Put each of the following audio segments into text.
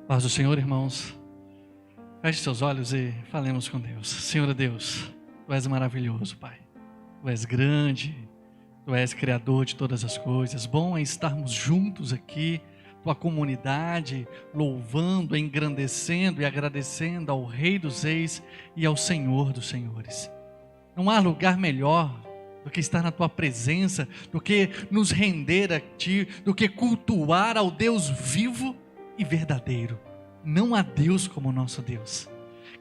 Paz do Senhor, irmãos. Feche seus olhos e falemos com Deus. Senhor Deus, Tu és maravilhoso, Pai. Tu és grande, Tu és Criador de todas as coisas. Bom é estarmos juntos aqui, Tua comunidade, louvando, engrandecendo e agradecendo ao Rei dos Reis e ao Senhor dos Senhores. Não há lugar melhor do que estar na Tua presença, do que nos render a Ti, do que cultuar ao Deus vivo e verdadeiro. Não há Deus como o nosso Deus.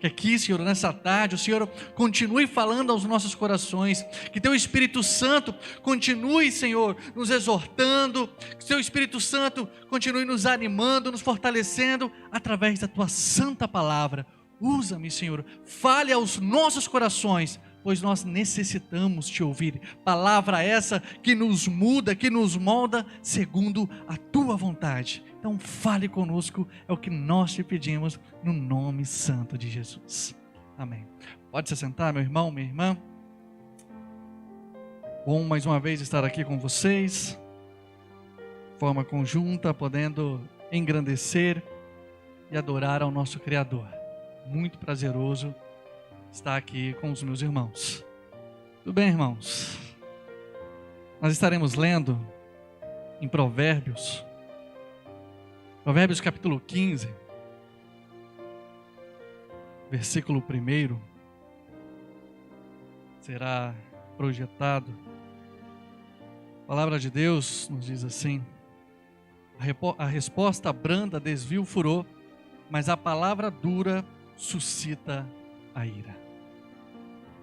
Que aqui, Senhor, nessa tarde, o Senhor continue falando aos nossos corações, que Teu Espírito Santo continue, Senhor, nos exortando, que Teu Espírito Santo continue nos animando, nos fortalecendo, através da Tua santa palavra. Usa-me, Senhor, fale aos nossos corações, pois nós necessitamos Te ouvir. Palavra essa que nos muda, que nos molda, segundo a Tua vontade. Então fale conosco, é o que nós Te pedimos, no nome santo de Jesus. Amém. Pode se sentar, meu irmão, minha irmã. Bom mais uma vez estar aqui com vocês, de forma conjunta, podendo engrandecer e adorar ao nosso Criador. Muito prazeroso estar aqui com os meus irmãos. Tudo bem, irmãos? Nós estaremos lendo em Provérbios capítulo 15, versículo 1, será projetado. A palavra de Deus nos diz assim: a resposta branda desvia o furor, mas a palavra dura suscita a ira.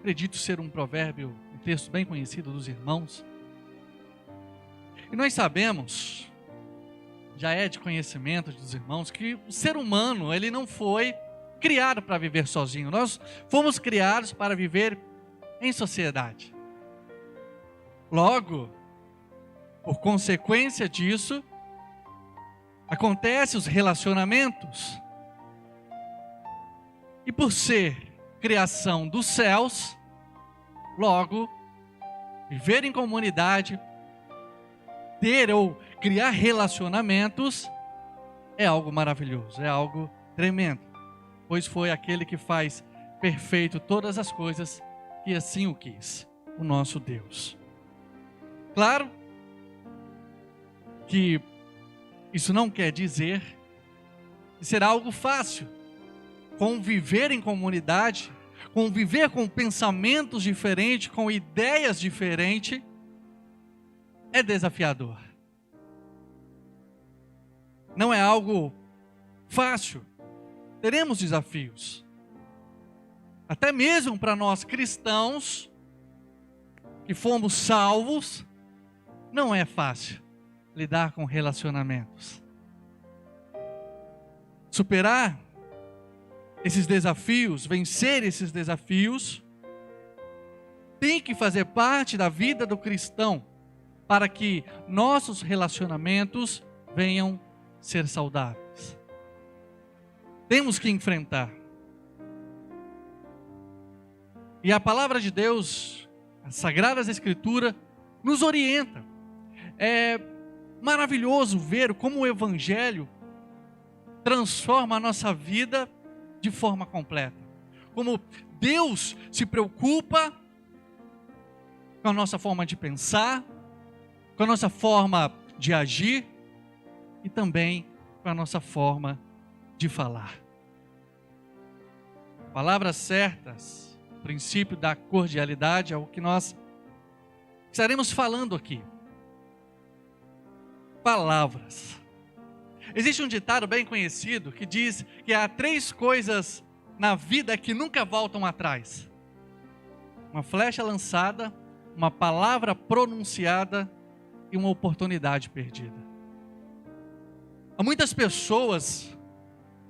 Acredito ser um provérbio, um texto bem conhecido dos irmãos. E nós sabemos, já é de conhecimento dos irmãos, que o ser humano, ele não foi criado para viver sozinho. Nós fomos criados para viver em sociedade. Logo, por consequência disso, acontecem os relacionamentos. E por ser criação dos céus, logo, viver em comunidade, ter ou criar relacionamentos é algo maravilhoso, é algo tremendo, pois foi aquele que faz perfeito todas as coisas e assim o quis, o nosso Deus. Claro que isso não quer dizer que será algo fácil. Conviver em comunidade, conviver com pensamentos diferentes, com ideias diferentes, é desafiador. Não é algo fácil. Teremos desafios. Até mesmo para nós cristãos, que fomos salvos, não é fácil lidar com relacionamentos. Superar esses desafios, vencer esses desafios, tem que fazer parte da vida do cristão, para que nossos relacionamentos venham ser saudáveis. Temos que enfrentar. E a palavra de Deus, as Sagradas Escrituras, nos orienta. É maravilhoso ver como o Evangelho transforma a nossa vida de forma completa. Como Deus se preocupa com a nossa forma de pensar, com a nossa forma de agir e também com a nossa forma de falar. Palavras certas, o princípio da cordialidade é o que nós estaremos falando aqui. Palavras. Existe um ditado bem conhecido que diz que há 3 coisas na vida que nunca voltam atrás: uma flecha lançada, uma palavra pronunciada e uma oportunidade perdida. Há muitas pessoas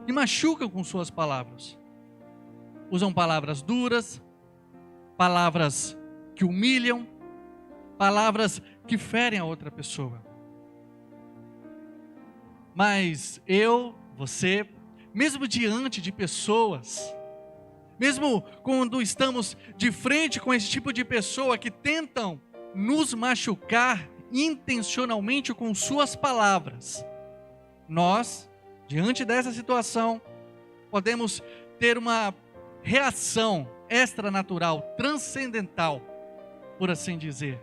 que machucam com suas palavras. Usam palavras duras, palavras que humilham, palavras que ferem a outra pessoa. Mas eu, você, mesmo diante de pessoas, mesmo quando estamos de frente com esse tipo de pessoa que tentam nos machucar intencionalmente com suas palavras, nós Diante dessa situação, podemos ter uma reação extranatural, transcendental, por assim dizer,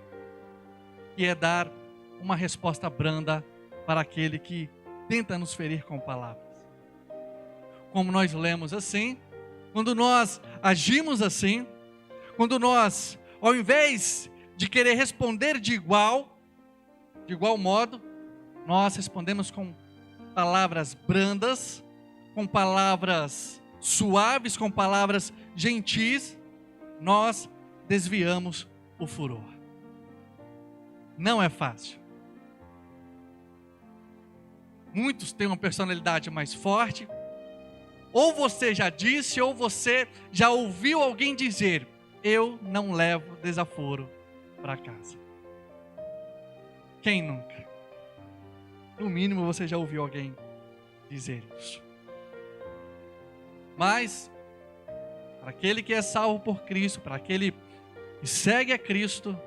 que é dar uma resposta branda para aquele que tenta nos ferir com palavras. Como nós lemos assim, quando nós agimos assim, quando nós, ao invés de querer responder de igual modo, nós respondemos com palavras brandas, com palavras suaves, com palavras gentis, nós desviamos o furor. Não é fácil. Muitos têm uma personalidade mais forte. Ou você já disse, ou você já ouviu alguém dizer: eu não levo desaforo para casa. Quem nunca? No mínimo você já ouviu alguém dizer isso. Mas, para aquele que é salvo por Cristo, para aquele que segue a Cristo,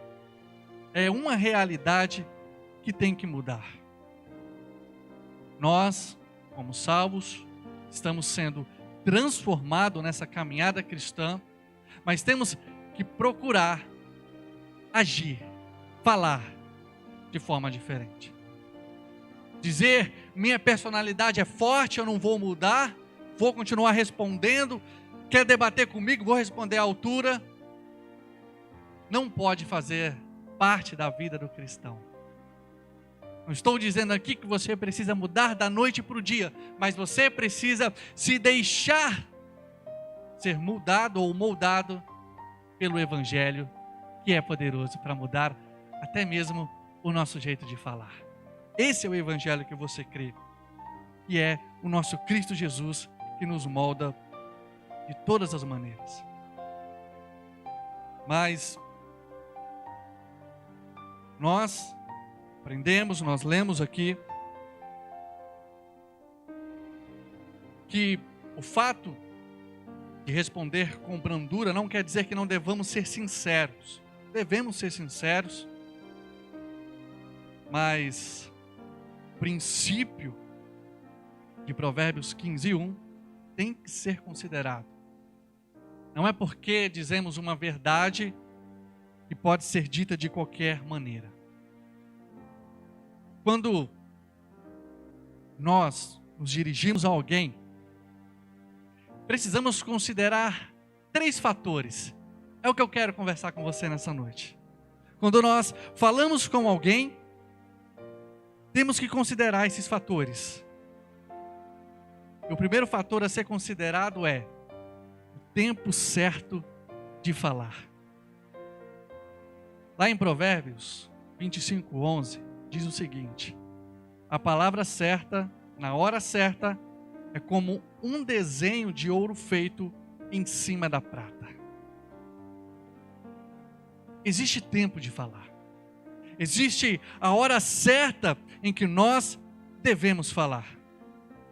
é uma realidade que tem que mudar. Nós, como salvos, estamos sendo transformados nessa caminhada cristã, mas temos que procurar agir, falar de forma diferente. Dizer, minha personalidade é forte, eu não vou mudar, vou continuar respondendo, quer debater comigo, vou responder à altura. Não pode fazer parte da vida do cristão. Não estou dizendo aqui que você precisa mudar da noite para o dia, mas você precisa se deixar ser mudado ou moldado pelo Evangelho, que é poderoso para mudar até mesmo o nosso jeito de falar. Esse é o Evangelho que você crê, e é o nosso Cristo Jesus que nos molda de todas as maneiras. Mas nós aprendemos, nós lemos aqui que o fato de responder com brandura não quer dizer que não devamos ser sinceros. Devemos ser sinceros, mas o princípio de Provérbios 15:1 tem que ser considerado. Não é porque dizemos uma verdade que pode ser dita de qualquer maneira. Quando nós nos dirigimos a alguém, precisamos considerar 3 fatores. É o que eu quero conversar com você nessa noite. Quando nós falamos com alguém, temos que considerar esses fatores. E o primeiro fator a ser considerado é o tempo certo de falar. Lá em Provérbios 25:11, diz o seguinte: a palavra certa, na hora certa, é como um desenho de ouro feito em cima da prata. Existe tempo de falar. Existe a hora certa em que nós devemos falar.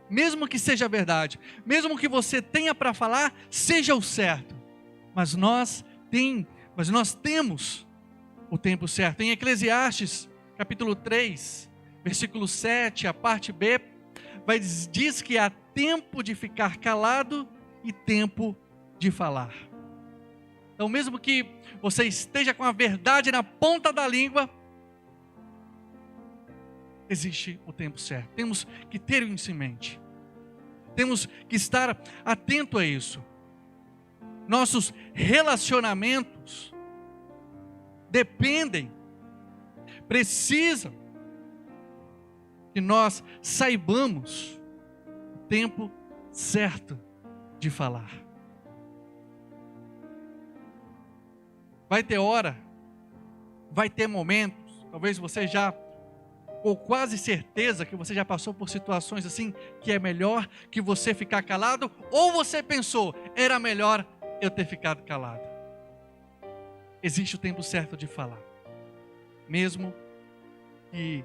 Mesmo que seja verdade, mesmo que você tenha para falar, seja o certo. Mas nós temos o tempo certo. Em Eclesiastes, capítulo 3, versículo 7, a parte B, diz que há tempo de ficar calado e tempo de falar. Então, mesmo que você esteja com a verdade na ponta da língua, existe o tempo certo. Temos que ter isso em mente. Temos que estar atento a isso. Nossos relacionamentos dependem, precisam que nós saibamos o tempo certo de falar. Vai ter hora, vai ter momentos, talvez você já, ou quase certeza que você já passou por situações assim, que é melhor que você ficar calado, ou você pensou, era melhor eu ter ficado calado. Existe o tempo certo de falar, mesmo que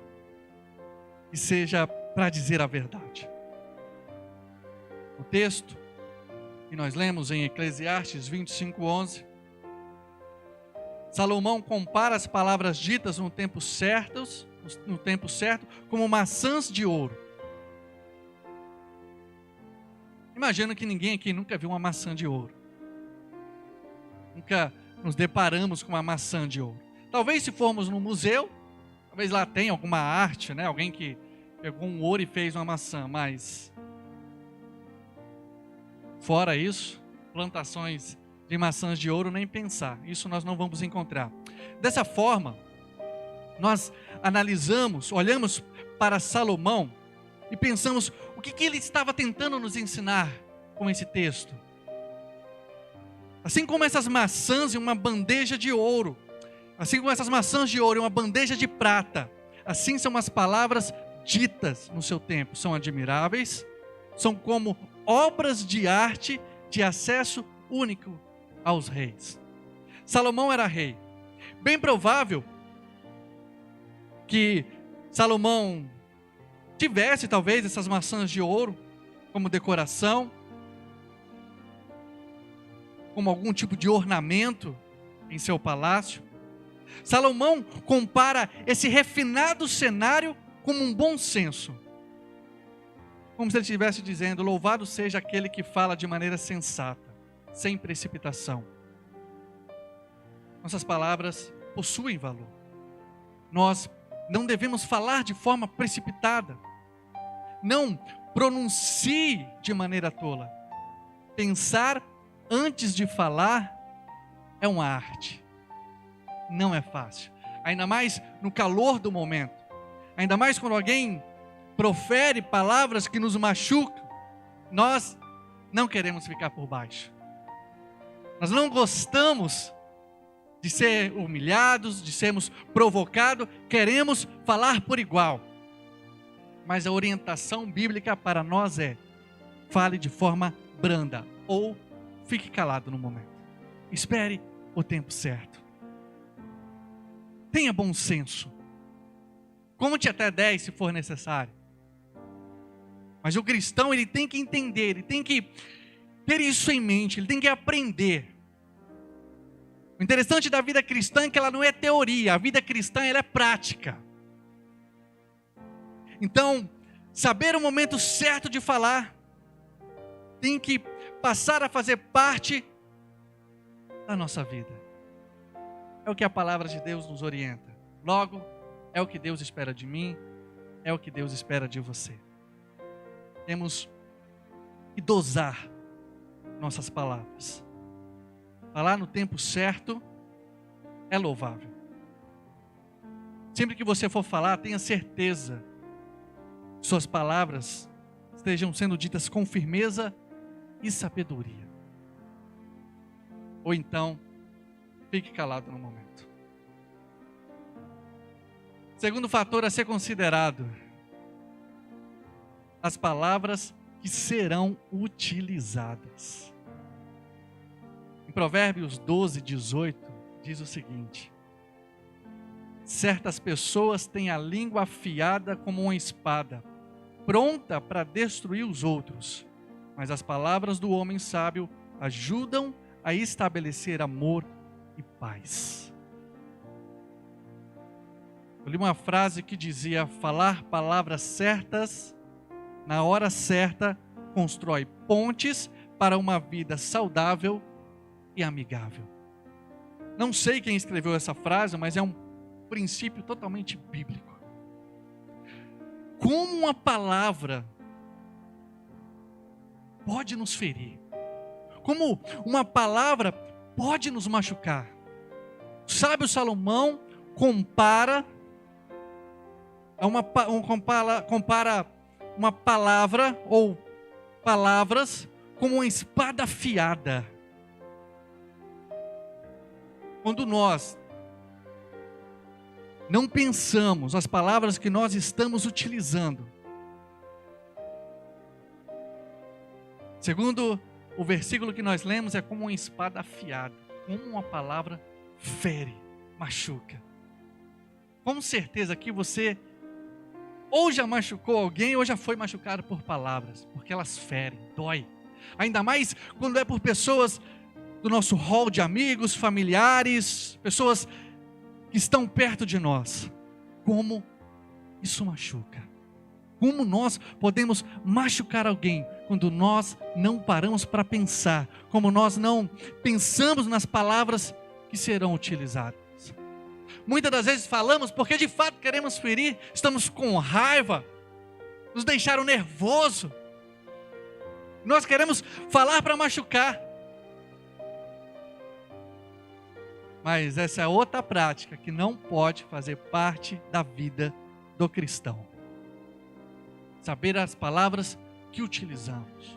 seja para dizer a verdade. O texto que nós lemos em Eclesiastes 25:11, Salomão compara as palavras ditas no tempo certo como maçãs de ouro. Imagino que ninguém aqui nunca viu uma maçã de ouro. Nunca nos deparamos com uma maçã de ouro. Talvez se formos no museu, talvez lá tenha alguma arte, né? Alguém que pegou um ouro e fez uma maçã, mas fora isso, plantações de maçãs de ouro, nem pensar. Isso nós não vamos encontrar. Dessa forma, nós analisamos, olhamos para Salomão e pensamos o que ele estava tentando nos ensinar com esse texto. Assim como essas maçãs em uma bandeja de ouro, assim como essas maçãs de ouro em uma bandeja de prata, assim são as palavras ditas no seu tempo. São admiráveis, são como obras de arte de acesso único aos reis. Salomão era rei. Bem provável que Salomão tivesse talvez essas maçãs de ouro como decoração, como algum tipo de ornamento em seu palácio. Salomão compara esse refinado cenário como um bom senso, como se ele estivesse dizendo: louvado seja aquele que fala de maneira sensata, sem precipitação. Nossas palavras possuem valor. Nós não devemos falar de forma precipitada. Não pronuncie de maneira tola. Pensar antes de falar é uma arte. Não é fácil. Ainda mais no calor do momento. Ainda mais quando alguém profere palavras que nos machucam. Nós não queremos ficar por baixo. Nós não gostamos de ser humilhados, de sermos provocados. Queremos falar por igual. Mas a orientação bíblica para nós é: fale de forma branda ou fique calado no momento. Espere o tempo certo. Tenha bom senso. Conte até 10 se for necessário. Mas o cristão, ele tem que entender, ele tem que ter isso em mente, ele tem que aprender. O interessante da vida cristã é que ela não é teoria, a vida cristã ela é prática. Então, saber o momento certo de falar tem que passar a fazer parte da nossa vida. É o que a palavra de Deus nos orienta. Logo, é o que Deus espera de mim, é o que Deus espera de você. Temos que dosar nossas palavras. Falar no tempo certo é louvável. Sempre que você for falar, tenha certeza que suas palavras estejam sendo ditas com firmeza e sabedoria. Ou então, fique calado no momento. Segundo fator a ser considerado: as palavras que serão utilizadas. Em Provérbios 12, 18, diz o seguinte: certas pessoas têm a língua afiada como uma espada, pronta para destruir os outros, mas as palavras do homem sábio ajudam a estabelecer amor e paz. Eu li uma frase que dizia: falar palavras certas na hora certa constrói pontes para uma vida saudável e amigável. Não sei quem escreveu essa frase, mas é um princípio totalmente bíblico. Como uma palavra pode nos ferir? Como uma palavra pode nos machucar? O sábio Salomão compara uma palavra ou palavras como uma espada afiada. Quando nós não pensamos as palavras que nós estamos utilizando, segundo o versículo que nós lemos, é como uma espada afiada, como uma palavra fere, machuca. Com certeza aqui você ou já machucou alguém ou já foi machucado por palavras, porque elas ferem, dói. Ainda mais quando é por pessoas do nosso hall de amigos, familiares, pessoas que estão perto de nós. Como isso machuca, Como nós podemos machucar alguém quando nós não paramos para pensar, como nós não pensamos nas palavras que serão utilizadas. Muitas das vezes falamos porque de fato queremos ferir, estamos com raiva, nos deixaram nervoso. Nós queremos falar para machucar. Mas essa é outra prática que não pode fazer parte da vida do cristão. Saber as palavras que utilizamos.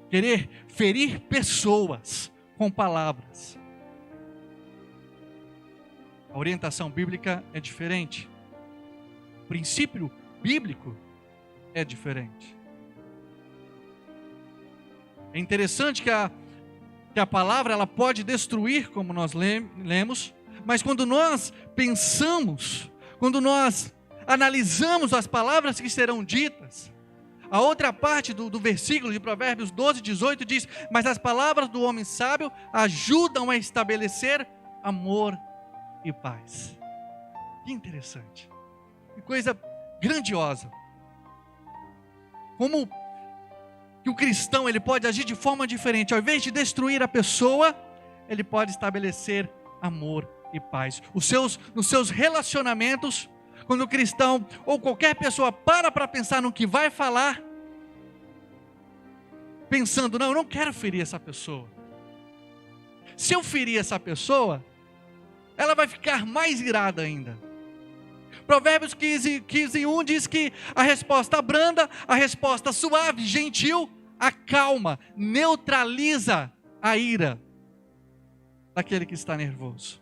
Querer ferir pessoas com palavras. A orientação bíblica é diferente. O princípio bíblico é diferente. É interessante que a palavra ela pode destruir, como nós lemos, mas quando nós pensamos, quando nós analisamos as palavras que serão ditas, a outra parte do versículo de Provérbios 12, 18 diz: mas as palavras do homem sábio ajudam a estabelecer amor e paz. Que interessante, que coisa grandiosa. Como que o cristão ele pode agir de forma diferente. Ao invés de destruir a pessoa, ele pode estabelecer amor e paz. Nos seus relacionamentos, quando o cristão ou qualquer pessoa para pensar no que vai falar, pensando, não, eu não quero ferir essa pessoa. Se eu ferir essa pessoa, ela vai ficar mais irada ainda. Provérbios 15:1 diz que a resposta branda, a resposta suave, gentil, acalma, neutraliza a ira daquele que está nervoso.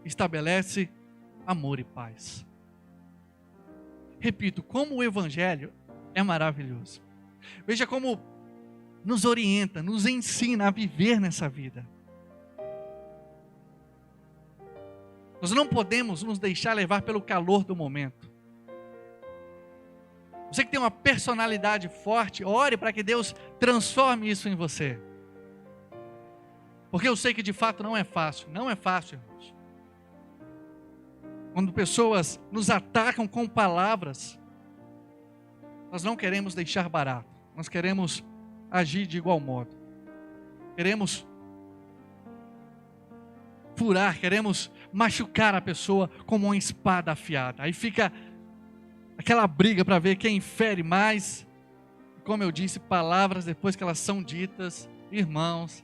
Estabelece amor e paz. Repito, como o Evangelho é maravilhoso. Veja como nos orienta, nos ensina a viver nessa vida. Nós não podemos nos deixar levar pelo calor do momento. Você que tem uma personalidade forte, ore para que Deus transforme isso em você. Porque eu sei que de fato não é fácil, irmãos. Quando pessoas nos atacam com palavras, nós não queremos deixar barato, nós queremos agir de igual modo. Queremos furar, queremos machucar a pessoa como uma espada afiada. Aí fica aquela briga para ver quem fere mais. Como eu disse, palavras depois que elas são ditas, irmãos,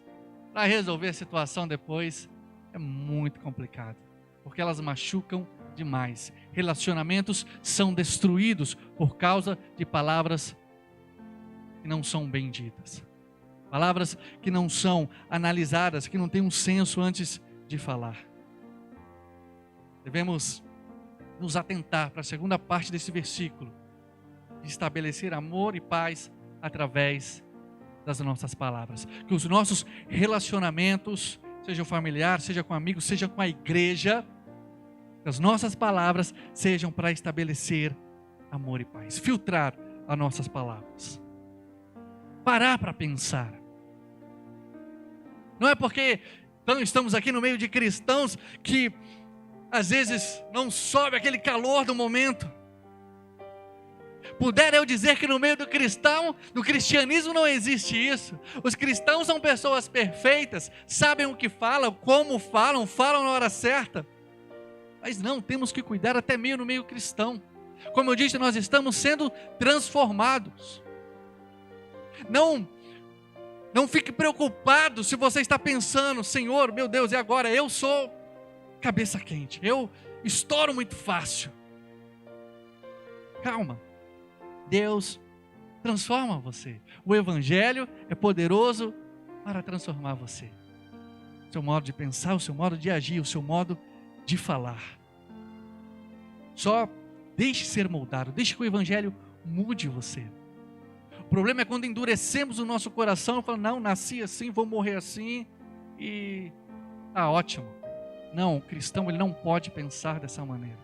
para resolver a situação depois é muito complicado, porque elas machucam demais. Relacionamentos são destruídos por causa de palavras que não são bem ditas, palavras que não são analisadas, que não têm um senso antes de falar. Devemos nos atentar para a segunda parte desse versículo, de estabelecer amor e paz através das nossas palavras. Que os nossos relacionamentos, sejam familiares, seja com amigos, seja com a igreja, que as nossas palavras sejam para estabelecer amor e paz. Filtrar as nossas palavras. Parar para pensar. Não é porque estamos aqui no meio de cristãos que às vezes não sobe aquele calor do momento. Pudera eu dizer que no meio do cristianismo não existe isso. Os cristãos são pessoas perfeitas, sabem o que falam, como falam na hora certa. Mas não, temos que cuidar até mesmo no meio cristão. Como eu disse, nós estamos sendo transformados. Não fique preocupado se você está pensando, Senhor, meu Deus, e agora eu sou cabeça quente, eu estouro muito fácil. Calma, Deus transforma você. O Evangelho é poderoso para transformar você. O seu modo de pensar, o seu modo de agir, o seu modo de falar. Só deixe ser moldado, deixe que o Evangelho mude você. O problema é quando endurecemos o nosso coração e falamos, não, nasci assim, vou morrer assim e tá ótimo. Não, o cristão ele não pode pensar dessa maneira.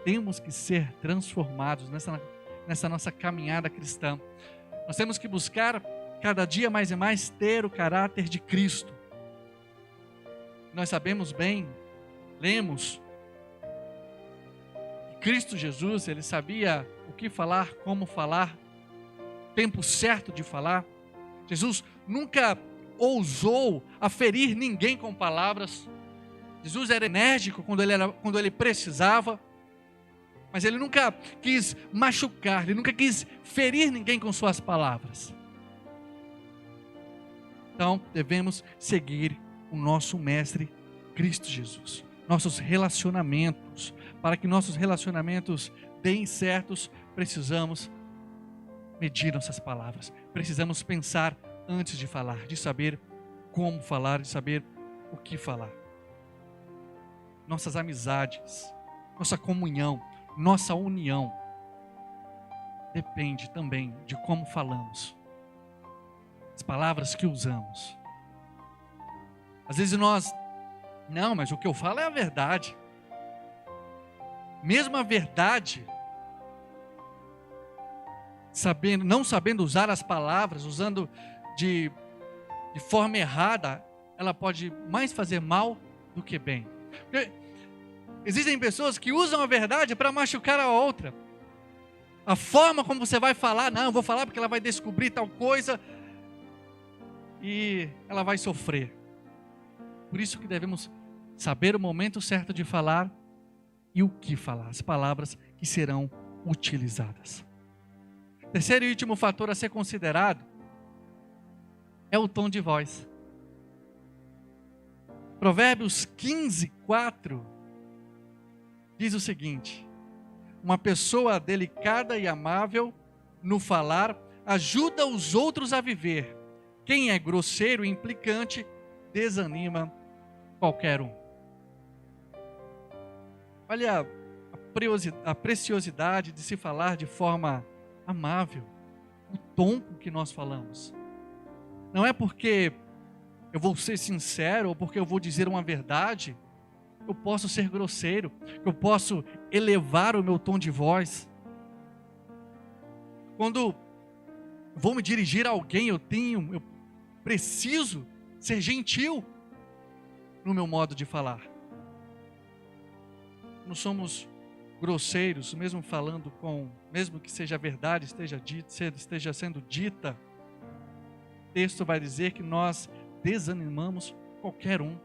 Temos que ser transformados nessa nossa caminhada cristã. Nós temos que buscar cada dia mais e mais ter o caráter de Cristo. Nós sabemos bem, lemos, Cristo Jesus, ele sabia o que falar, como falar, tempo certo de falar. Jesus nunca ousou ferir ninguém com palavras. Jesus era enérgico quando ele precisava, mas ele nunca quis machucar, ele nunca quis ferir ninguém com suas palavras. Então, devemos seguir o nosso Mestre Cristo Jesus. Nossos relacionamentos, para que nossos relacionamentos deem certos, precisamos medir nossas palavras. Precisamos pensar antes de falar, de saber como falar, de saber o que falar. Nossas amizades, nossa comunhão, nossa união depende também de como falamos, as palavras que usamos. Às vezes não, mas o que eu falo é a verdade. Mesmo a verdade, não sabendo usar as palavras, usando de forma errada, ela pode mais fazer mal do que bem. Porque existem pessoas que usam a verdade para machucar a outra. A forma como você vai falar, não, eu vou falar porque ela vai descobrir tal coisa e ela vai sofrer. Por isso que devemos saber o momento certo de falar e o que falar, as palavras que serão utilizadas. Terceiro e último fator a ser considerado é o tom de voz. Provérbios 15:4 diz o seguinte: uma pessoa delicada e amável no falar ajuda os outros a viver. Quem é grosseiro e implicante desanima qualquer um. Olha a preciosidade de se falar de forma amável, o tom com que nós falamos. Não é porque eu vou ser sincero ou porque eu vou dizer uma verdade, eu posso ser grosseiro, eu posso elevar o meu tom de voz. Quando vou me dirigir a alguém, eu preciso ser gentil no meu modo de falar. Não somos grosseiros, mesmo falando mesmo que seja verdade, esteja sendo dita, o texto vai dizer que nós desanimamos qualquer um.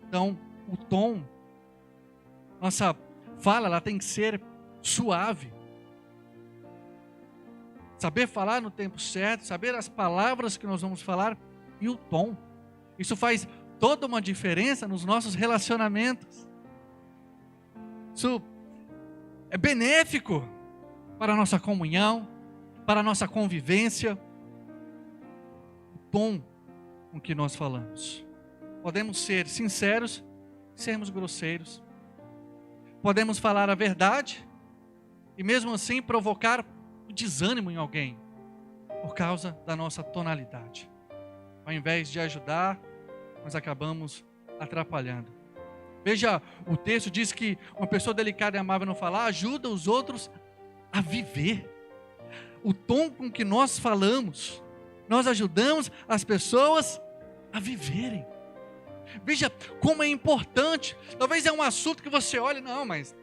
Então, o tom, nossa fala, ela tem que ser suave. Saber falar no tempo certo, saber as palavras que nós vamos falar e o tom. Isso faz toda uma diferença nos nossos relacionamentos. Isso é benéfico para a nossa comunhão, para a nossa convivência. O tom com que nós falamos. Podemos ser sinceros e sermos grosseiros. Podemos falar a verdade e mesmo assim provocar desânimo em alguém por causa da nossa tonalidade. Ao invés de ajudar, nós acabamos atrapalhando. Veja, o texto diz que uma pessoa delicada e amável no falar ajuda os outros a viver. O tom com que nós falamos, nós ajudamos as pessoas a viverem. Veja como é importante. Talvez é um assunto que você olha, não, mas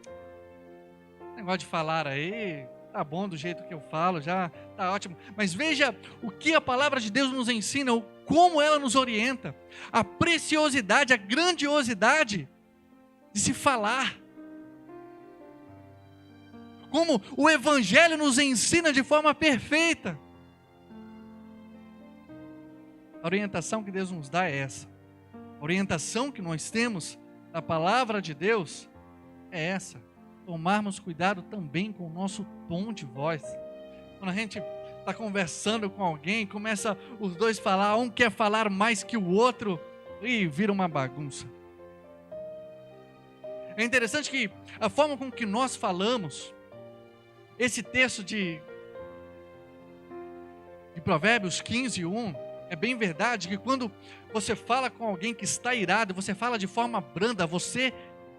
negócio de falar aí, tá bom do jeito que eu falo, já tá ótimo. Mas veja o que a palavra de Deus nos ensina, como ela nos orienta, a preciosidade, a grandiosidade de se falar. Como o Evangelho nos ensina de forma perfeita. A orientação que Deus nos dá é essa. A orientação que nós temos da palavra de Deus é essa. Tomarmos cuidado também com o nosso tom de voz. Quando a gente está conversando com alguém, começa os dois a falar, um quer falar mais que o outro, e vira uma bagunça. É interessante que a forma com que nós falamos, esse texto de Provérbios 15:1, é bem verdade que quando você fala com alguém que está irado, você fala de forma branda, você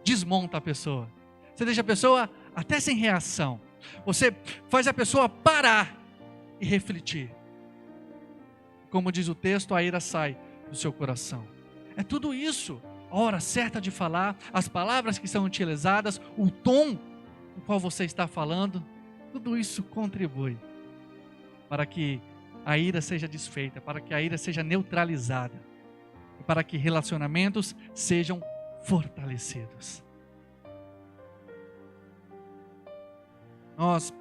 desmonta a pessoa. Você deixa a pessoa até sem reação. Você faz a pessoa parar e refletir. Como diz o texto, a ira sai do seu coração. É tudo isso. A hora certa de falar, as palavras que são utilizadas, o tom no qual você está falando, tudo isso contribui para que a ira seja desfeita, para que a ira seja neutralizada e para que relacionamentos sejam fortalecidos. Nós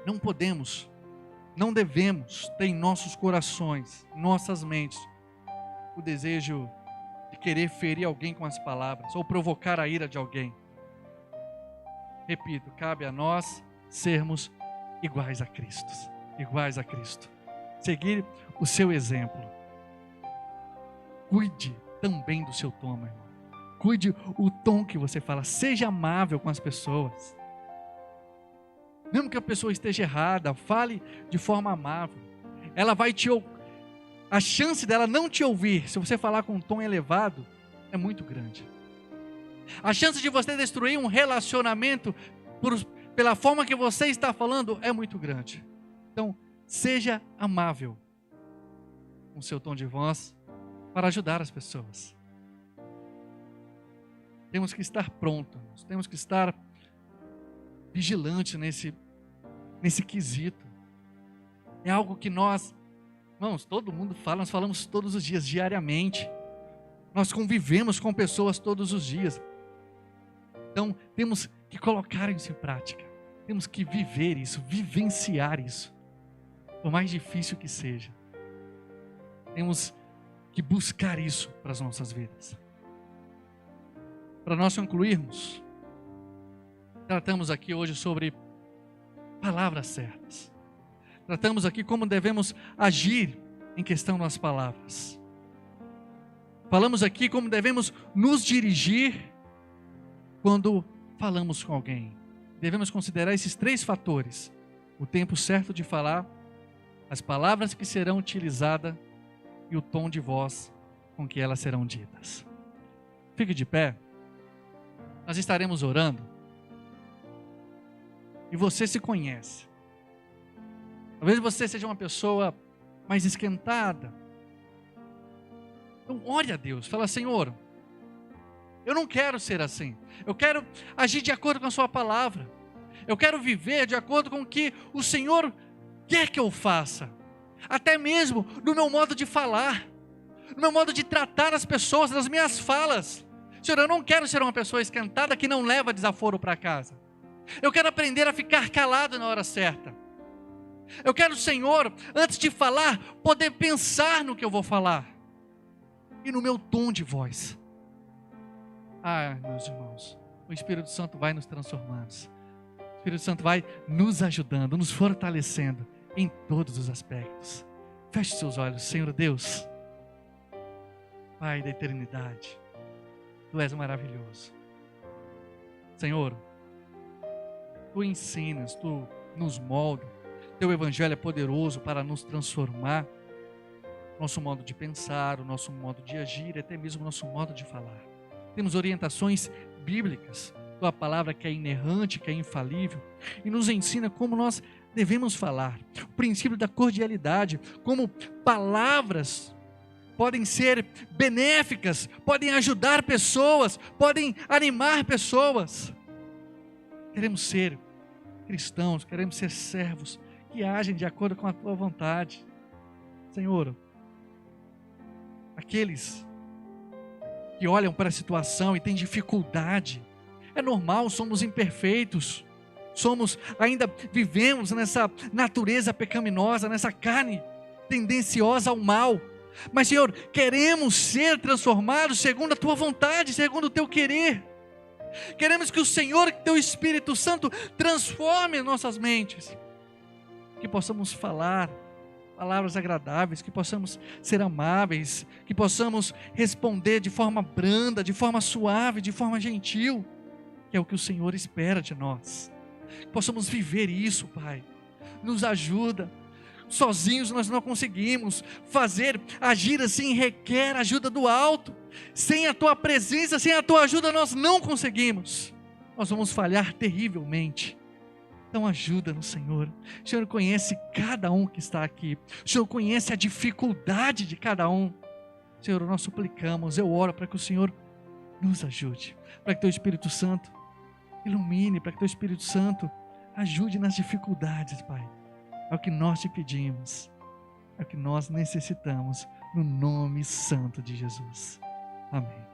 não podemos, não devemos ter em nossos corações, em nossas mentes, o desejo de querer ferir alguém com as palavras ou provocar a ira de alguém. Repito, cabe a nós sermos iguais a Cristo, iguais a Cristo. Seguir o seu exemplo. Cuide também do seu tom, meu irmão. Cuide o tom que você fala. Seja amável com as pessoas. Mesmo que a pessoa esteja errada, fale de forma amável. Ela vai te ouvir. A chance dela não te ouvir, se você falar com um tom elevado, é muito grande. A chance de você destruir um relacionamento pela forma que você está falando é muito grande. Então, seja amável com o seu tom de voz para ajudar as pessoas. Temos que estar prontos, temos que estar vigilantes nesse quesito. É algo que nós, irmãos, todo mundo fala, nós falamos todos os dias, diariamente. Nós convivemos com pessoas todos os dias. Então, temos que colocar isso em prática. Temos que viver isso, vivenciar isso. Por mais difícil que seja. Temos que buscar isso para as nossas vidas. Para nós concluirmos, tratamos aqui hoje sobre palavras certas. Tratamos aqui como devemos agir em questão das palavras. Falamos aqui como devemos nos dirigir quando falamos com alguém. Devemos considerar esses 3 fatores: o tempo certo de falar, as palavras que serão utilizadas e o tom de voz com que elas serão ditas. Fique de pé. Nós estaremos orando. E você se conhece. Talvez você seja uma pessoa mais esquentada. Então ore a Deus. Fala: Senhor, eu não quero ser assim. Eu quero agir de acordo com a sua palavra. Eu quero viver de acordo com o que o Senhor quer que eu faça. Até mesmo no meu modo de falar, no meu modo de tratar as pessoas, nas minhas falas. Senhor, eu não quero ser uma pessoa esquentada que não leva desaforo para casa. Eu quero aprender a ficar calado na hora certa. Eu quero, Senhor, antes de falar, poder pensar no que eu vou falar. E no meu tom de voz. Ah, meus irmãos, o Espírito Santo vai nos transformando. O Espírito Santo vai nos ajudando, nos fortalecendo em todos os aspectos. Feche seus olhos. Senhor Deus, Pai da eternidade, Tu és maravilhoso. Senhor, Tu ensinas, Tu nos molda. Teu Evangelho é poderoso para nos transformar. Nosso modo de pensar, o nosso modo de agir, até mesmo o nosso modo de falar. Temos orientações bíblicas, Tua palavra que é inerrante, que é infalível, e nos ensina como nós devemos falar. O princípio da cordialidade, como palavras podem ser benéficas, podem ajudar pessoas, podem animar pessoas. Queremos ser cristãos, queremos ser servos que agem de acordo com a Tua vontade. Senhor, aqueles que olham para a situação e têm dificuldade, é normal, somos imperfeitos, ainda vivemos nessa natureza pecaminosa, nessa carne tendenciosa ao mal, mas Senhor, queremos ser transformados segundo a Tua vontade, segundo o Teu querer. Queremos que o Senhor, Teu Espírito Santo, transforme nossas mentes, que possamos falar palavras agradáveis, que possamos ser amáveis, que possamos responder de forma branda, de forma suave, de forma gentil, que é o que o Senhor espera de nós. Que possamos viver isso, Pai. Nos ajuda. Sozinhos nós não conseguimos fazer, agir assim requer ajuda do alto. Sem a Tua presença, sem a Tua ajuda nós não conseguimos. Nós vamos falhar terrivelmente. Então ajuda-nos, Senhor. O Senhor conhece cada um que está aqui. O Senhor conhece a dificuldade de cada um. Senhor, nós suplicamos, eu oro para que o Senhor nos ajude. Para que Teu Espírito Santo Ilumine para que Teu Espírito Santo ajude nas dificuldades, Pai. É o que nós te pedimos. É o que nós necessitamos no nome santo de Jesus. Amém.